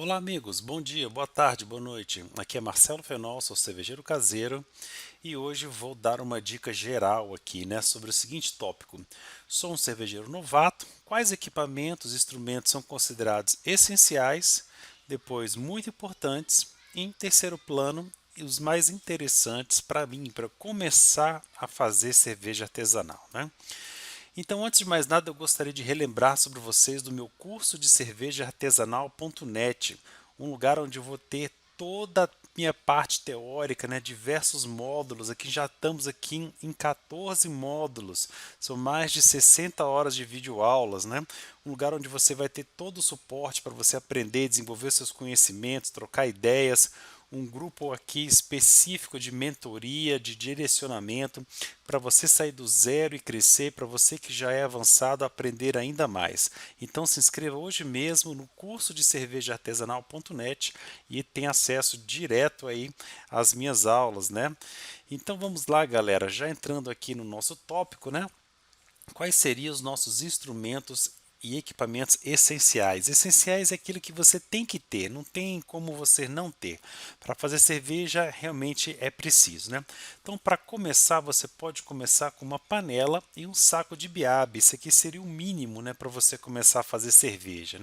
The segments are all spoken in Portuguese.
Olá amigos, bom dia, boa tarde, boa noite. Aqui é Marcelo Fenol, sou cervejeiro caseiro e hoje vou dar uma dica geral aqui, sobre o seguinte tópico. Sou um cervejeiro novato, quais equipamentos e instrumentos são considerados essenciais, depois muito importantes, e em terceiro plano e os mais interessantes para mim, para começar a fazer cerveja artesanal, Então, antes de mais nada, eu gostaria de relembrar sobre vocês do meu curso de cerveja artesanal.net, um lugar onde eu vou ter toda a minha parte teórica, diversos módulos. Aqui já estamos aqui em 14 módulos, são mais de 60 horas de videoaulas, Um lugar onde você vai ter todo o suporte para você aprender, desenvolver seus conhecimentos, trocar ideias, um grupo aqui específico de mentoria, de direcionamento, para você sair do zero e crescer, para você que já é avançado aprender ainda mais. Então se inscreva hoje mesmo no curso de cervejaartesanal.net e tem acesso direto aí às minhas aulas, Então vamos lá, galera, já entrando aqui no nosso tópico, Quais seriam os nossos instrumentos e equipamentos essenciais? Essenciais é aquilo que você tem que ter, não tem como você não ter. Para fazer cerveja realmente é preciso, Então, para começar, você pode começar com uma panela e um saco de biabe. Isso aqui seria o mínimo, para você começar a fazer cerveja,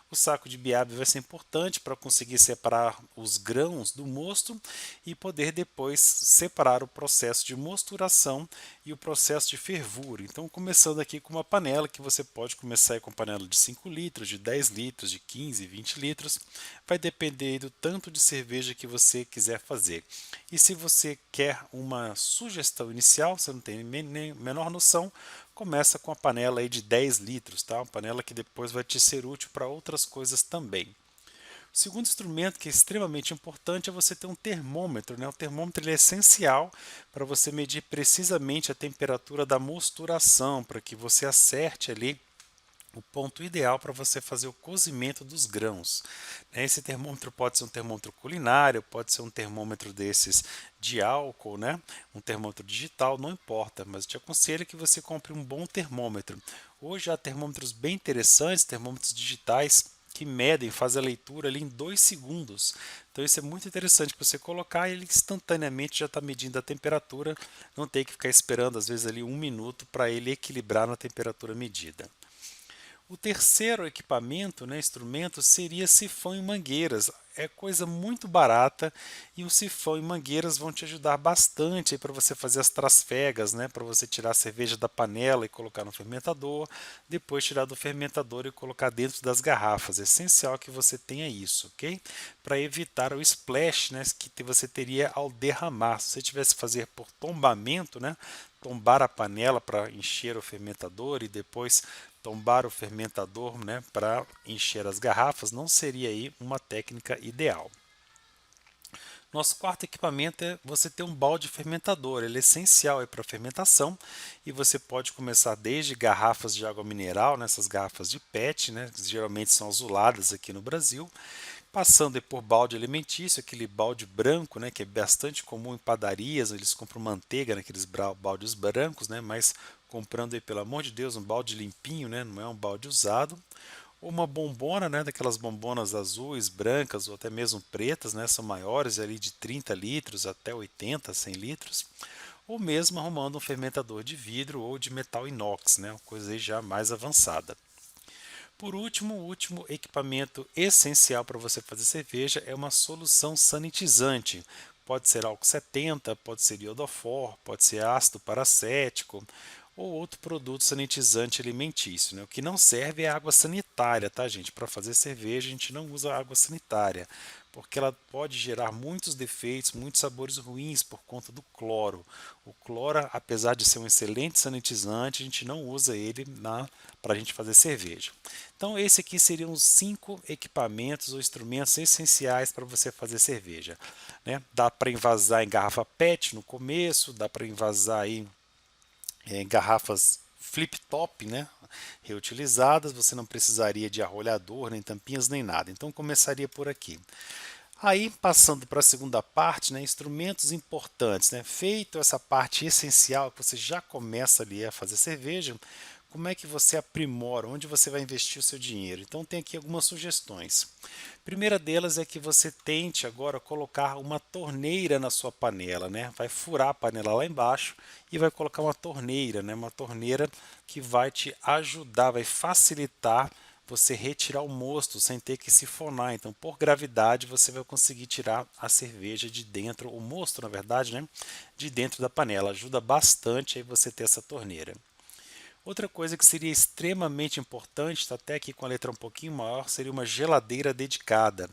O saco de biabe vai ser importante para conseguir separar os grãos do mosto e poder depois separar o processo de mosturação e o processo de fervura. Então, começando aqui com uma panela, que você pode começar aí com panela de 5 litros, de 10 litros, de 15, 20 litros, vai depender do tanto de cerveja que você quiser fazer. E se você quer uma sugestão inicial, você não tem nem menor noção, começa com a panela aí de 10 litros, tá? Uma panela que depois vai te ser útil para outras coisas também. O segundo instrumento que é extremamente importante é você ter um termômetro. O termômetro ele é essencial para você medir precisamente a temperatura da mosturação, para que você acerte ali o ponto ideal para você fazer o cozimento dos grãos. Esse termômetro pode ser um termômetro culinário, pode ser um termômetro desses de álcool, um termômetro digital, não importa, mas eu te aconselho que você compre um bom termômetro. Hoje há termômetros bem interessantes, termômetros digitais, que medem, fazem a leitura ali em 2 segundos. Então isso é muito interessante para você colocar, ele instantaneamente já está medindo a temperatura, não tem que ficar esperando às vezes ali 1 minuto para ele equilibrar na temperatura medida. O terceiro equipamento, instrumento, seria sifão e mangueiras. É coisa muito barata e o sifão e mangueiras vão te ajudar bastante para você fazer as trasfegas, para você tirar a cerveja da panela e colocar no fermentador, depois tirar do fermentador e colocar dentro das garrafas. É essencial que você tenha isso, ok? Para evitar o splash, que você teria ao derramar. Se você tivesse que fazer por tombamento, tombar a panela para encher o fermentador e depois tombar o fermentador, para encher as garrafas, não seria aí uma técnica ideal. Nosso quarto equipamento é você ter um balde fermentador, ele é essencial para a fermentação e você pode começar desde garrafas de água mineral, nessas garrafas de PET, que geralmente são azuladas aqui no Brasil, passando por balde alimentício, aquele balde branco, que é bastante comum em padarias, eles compram manteiga naqueles baldes brancos, mas comprando aí, pelo amor de Deus, um balde limpinho, não é um balde usado. Ou uma bombona, daquelas bombonas azuis, brancas ou até mesmo pretas, são maiores ali de 30 litros até 80, 100 litros. Ou mesmo arrumando um fermentador de vidro ou de metal inox, uma coisa aí já mais avançada. Por último, o último equipamento essencial para você fazer cerveja é uma solução sanitizante. Pode ser álcool 70, pode ser iodofor, pode ser ácido paracético ou outro produto sanitizante alimentício. O que não serve é água sanitária, tá, gente? Para fazer cerveja a gente não usa água sanitária, porque ela pode gerar muitos defeitos, muitos sabores ruins por conta do cloro. O cloro, apesar de ser um excelente sanitizante, a gente não usa ele para a gente fazer cerveja. Então, esse aqui seriam os 5 equipamentos ou instrumentos essenciais para você fazer cerveja. Dá para envasar em garrafa PET no começo, dá para envasar aí, em garrafas flip-top, reutilizadas, você não precisaria de arrolhador, nem tampinhas, nem nada. Então, começaria por aqui. Aí, passando para a segunda parte, instrumentos importantes. Feito essa parte essencial, que você já começa ali a fazer cerveja, como é que você aprimora, onde você vai investir o seu dinheiro. Então tem aqui algumas sugestões. A primeira delas é que você tente agora colocar uma torneira na sua panela, né? Vai furar a panela lá embaixo e vai colocar uma torneira, né? Uma torneira que vai te ajudar, vai facilitar você retirar o mosto sem ter que sifonar. Então, por gravidade, você vai conseguir tirar a cerveja de dentro, o mosto, na verdade, né, de dentro da panela. Ajuda bastante aí você ter essa torneira. Outra coisa que seria extremamente importante, está até aqui com a letra um pouquinho maior, seria uma geladeira dedicada.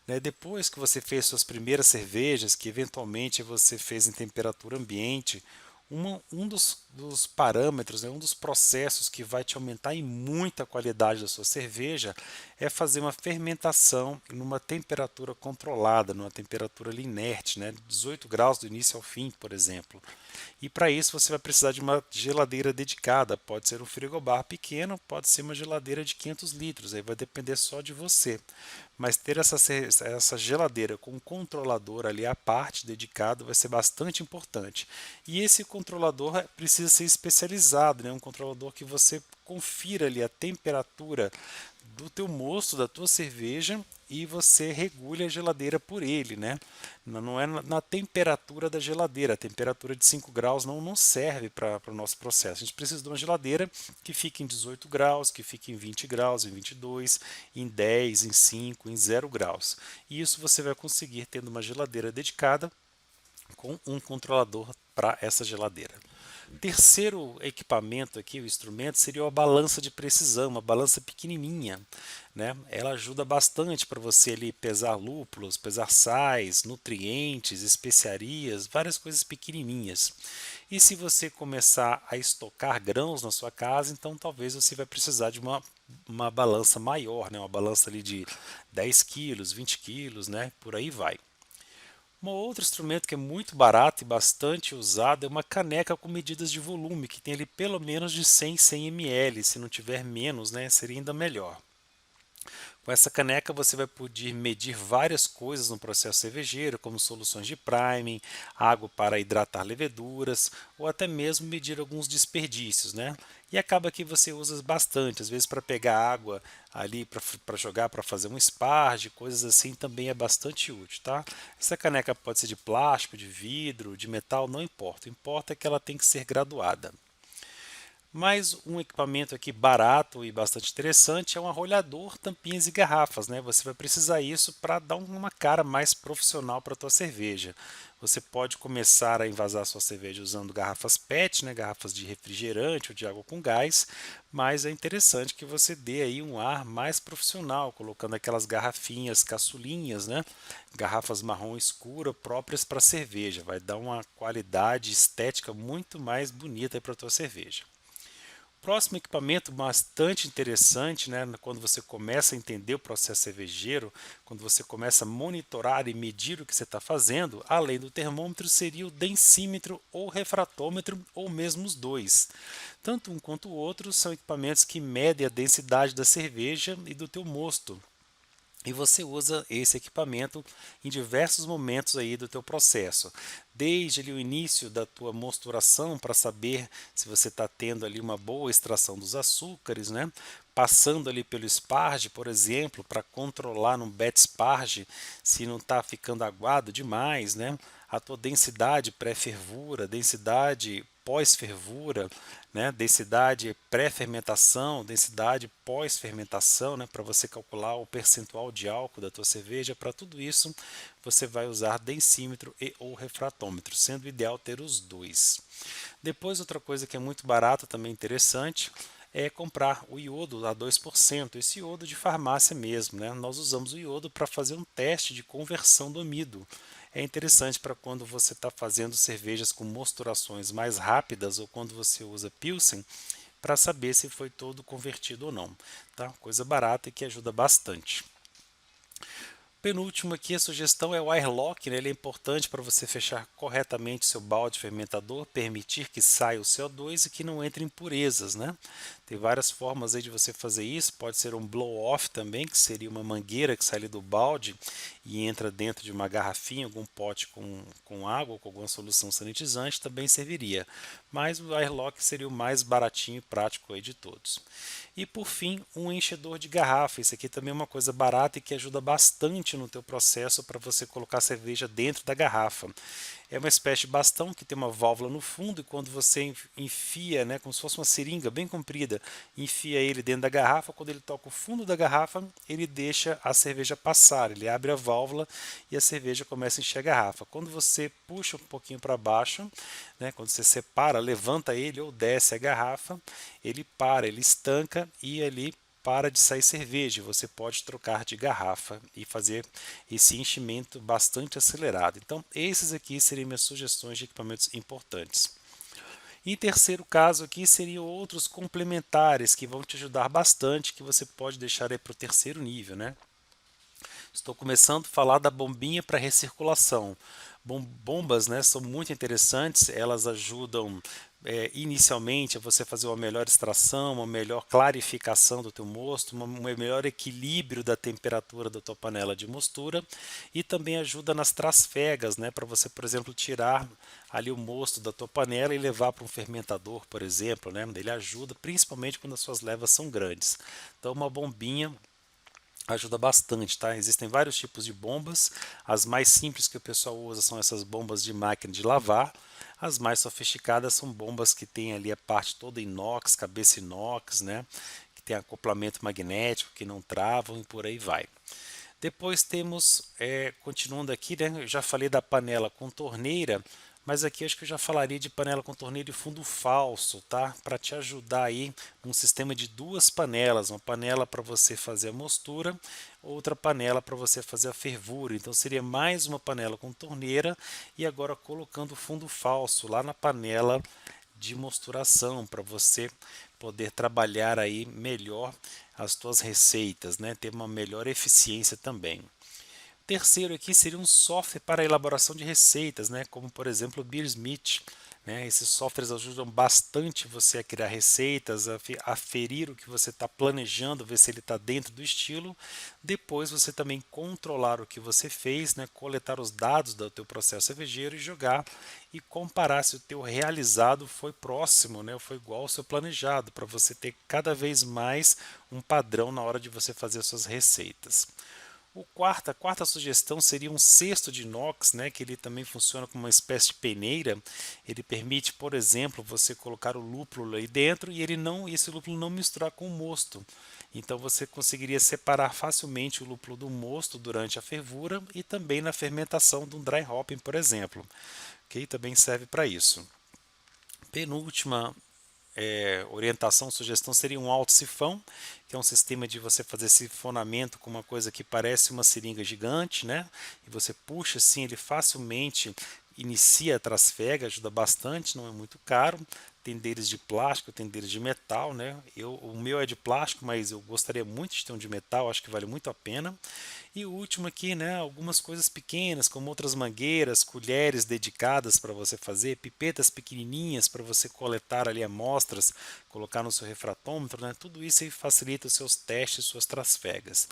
Né? Depois que você fez suas primeiras cervejas, que eventualmente você fez em temperatura ambiente, um dos parâmetros, né, um dos processos que vai te aumentar em muita a qualidade da sua cerveja é fazer uma fermentação numa temperatura controlada, numa temperatura ali inerte, né, 18 graus do início ao fim, por exemplo. E para isso você vai precisar de uma geladeira dedicada, pode ser um frigobar pequeno, pode ser uma geladeira de 500 litros, aí vai depender só de você. Mas ter essa geladeira com um controlador ali à parte dedicado vai ser bastante importante. E esse controlador precisa ser especializado, né? Um controlador que você confira ali a temperatura do teu mosto, da tua cerveja, e você regule a geladeira por ele, né? Não é na temperatura da geladeira, a temperatura de 5 graus não serve para o nosso processo. A gente precisa de uma geladeira que fique em 18 graus, que fique em 20 graus, em 22, em 10, em 5, em 0 graus. E isso você vai conseguir tendo uma geladeira dedicada com um controlador para essa geladeira. Terceiro equipamento aqui, o instrumento, seria a balança de precisão, uma balança pequenininha, né? Ela ajuda bastante para você ali pesar lúpulos, pesar sais, nutrientes, especiarias, várias coisas pequenininhas. E se você começar a estocar grãos na sua casa, então talvez você vai precisar de uma balança maior, né? Uma balança ali de 10 quilos, 20 quilos, né? Por aí vai. Um outro instrumento que é muito barato e bastante usado é uma caneca com medidas de volume, que tem ali pelo menos de 100 ml, se não tiver menos, né, seria ainda melhor. Com essa caneca você vai poder medir várias coisas no processo cervejeiro, como soluções de priming, água para hidratar leveduras, ou até mesmo medir alguns desperdícios, né? E acaba que você usa bastante, às vezes para pegar água ali para jogar, para fazer um sparge, coisas assim também é bastante útil, tá? Essa caneca pode ser de plástico, de vidro, de metal, não importa. O que importa é que ela tem que ser graduada. Mais um equipamento aqui barato e bastante interessante é um arrolhador, tampinhas e garrafas, né? Você vai precisar isso para dar uma cara mais profissional para a tua cerveja. Você pode começar a envasar sua cerveja usando garrafas PET, né? Garrafas de refrigerante ou de água com gás, mas é interessante que você dê aí um ar mais profissional, colocando aquelas garrafinhas caçulinhas, né? Garrafas marrom escura próprias para cerveja. Vai dar uma qualidade estética muito mais bonita para a tua cerveja. Próximo equipamento bastante interessante, né, quando você começa a entender o processo cervejeiro, quando você começa a monitorar e medir o que você está fazendo, além do termômetro, seria o densímetro ou refratômetro, ou mesmo os dois. Tanto um quanto o outro são equipamentos que medem a densidade da cerveja e do teu mosto. E você usa esse equipamento em diversos momentos aí do teu processo, desde ali o início da tua mosturação para saber se você está tendo ali uma boa extração dos açúcares, né? Passando ali pelo sparge, por exemplo, para controlar no bad sparge se não está ficando aguado demais, né? A tua densidade pré-fervura, densidade pós-fervura, né? Densidade pré-fermentação, densidade pós-fermentação, né? Para você calcular o percentual de álcool da tua cerveja. Para tudo isso, você vai usar densímetro e ou refratômetro, sendo ideal ter os dois. Depois, outra coisa que é muito barata, também interessante, é comprar o iodo a 2%, esse iodo de farmácia mesmo, né? Nós usamos o iodo para fazer um teste de conversão do amido. É interessante para quando você está fazendo cervejas com mosturações mais rápidas ou quando você usa Pilsen, para saber se foi todo convertido ou não. Tá? Coisa barata e que ajuda bastante. Penúltimo aqui, a sugestão é o airlock, né? Ele é importante para você fechar corretamente seu balde fermentador, permitir que saia o CO2 e que não entre impurezas, né? Tem várias formas aí de você fazer isso, pode ser um blow-off também, que seria uma mangueira que sai ali do balde e entra dentro de uma garrafinha, algum pote com água ou com alguma solução sanitizante, também serviria. Mas o airlock seria o mais baratinho e prático aí de todos. E por fim, um enchedor de garrafa. Isso aqui também é uma coisa barata e que ajuda bastante no teu processo para você colocar a cerveja dentro da garrafa. É uma espécie de bastão que tem uma válvula no fundo e quando você enfia, né, como se fosse uma seringa bem comprida, enfia ele dentro da garrafa, quando ele toca o fundo da garrafa, ele deixa a cerveja passar, ele abre a válvula e a cerveja começa a encher a garrafa. Quando você puxa um pouquinho para baixo, né, quando você separa, levanta ele ou desce a garrafa, ele para, ele estanca e ali para de sair cerveja. Você pode trocar de garrafa e fazer esse enchimento bastante acelerado. Então, esses aqui seriam minhas sugestões de equipamentos importantes. Em terceiro caso aqui seriam outros complementares que vão te ajudar bastante, que você pode deixar aí para o terceiro nível, né? Estou começando a falar da bombinha para recirculação. Bombas, né, são muito interessantes, elas ajudam inicialmente a você fazer uma melhor extração, uma melhor clarificação do teu mosto, um melhor equilíbrio da temperatura da tua panela de mostura e também ajuda nas trasfegas, né, para você, por exemplo, tirar ali o mosto da tua panela e levar para um fermentador, por exemplo, né, ele ajuda principalmente quando as suas levas são grandes. Então uma bombinha ajuda bastante, tá? Existem vários tipos de bombas. As mais simples que o pessoal usa são essas bombas de máquina de lavar. As mais sofisticadas são bombas que tem ali a parte toda inox, cabeça inox, né? Que tem acoplamento magnético, que não travam e por aí vai. Depois temos, continuando aqui, né? Eu já falei da panela com torneira, mas aqui acho que eu já falaria de panela com torneira de fundo falso, tá? Para te ajudar aí num sistema de duas panelas, uma panela para você fazer a mostura, outra panela para você fazer a fervura. Então seria mais uma panela com torneira e agora colocando fundo falso lá na panela de mosturação para você poder trabalhar aí melhor as tuas receitas, né? Ter uma melhor eficiência também. Terceiro aqui seria um software para a elaboração de receitas, né? Como por exemplo o Beersmith. Né? Esses softwares ajudam bastante você a criar receitas, a aferir o que você está planejando, ver se ele está dentro do estilo. Depois você também controlar o que você fez, né? Coletar os dados do teu processo cervejeiro e jogar e comparar se o teu realizado foi próximo, né? Foi igual ao seu planejado, para você ter cada vez mais um padrão na hora de você fazer as suas receitas. A quarta sugestão seria um cesto de inox, né, que ele também funciona como uma espécie de peneira. Ele permite, por exemplo, você colocar o lúpulo aí dentro e esse lúpulo não misturar com o mosto. Então você conseguiria separar facilmente o lúpulo do mosto durante a fervura e também na fermentação de um dry hopping, por exemplo. Okay? Também serve para isso. Penúltima orientação, sugestão seria um alto-sifão, que é um sistema de você fazer sifonamento com uma coisa que parece uma seringa gigante, né? E você puxa assim, ele facilmente inicia a trasfega, ajuda bastante, não é muito caro. Tem deles de plástico, tem deles de metal, né? O meu é de plástico, mas eu gostaria muito de ter um de metal, acho que vale muito a pena. E o último aqui, né, algumas coisas pequenas, como outras mangueiras, colheres dedicadas para você fazer, pipetas pequenininhas para você coletar ali amostras, colocar no seu refratômetro, né? Tudo isso aí facilita os seus testes, suas trasfegas.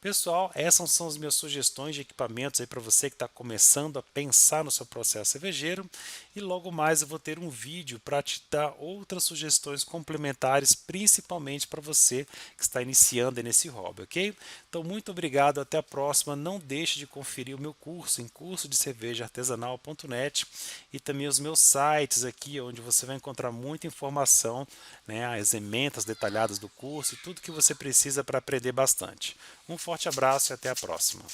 Pessoal, essas são as minhas sugestões de equipamentos aí para você que está começando a pensar no seu processo cervejeiro e logo mais eu vou ter um vídeo para te dar outras sugestões complementares, principalmente para você que está iniciando nesse hobby, ok? Então, muito obrigado, até a próxima. Não deixe de conferir o meu curso em cursodecervejaartesanal.net e também os meus sites aqui, onde você vai encontrar muita informação, né, as ementas detalhadas do curso e tudo que você precisa para aprender bastante. Um forte abraço e até a próxima.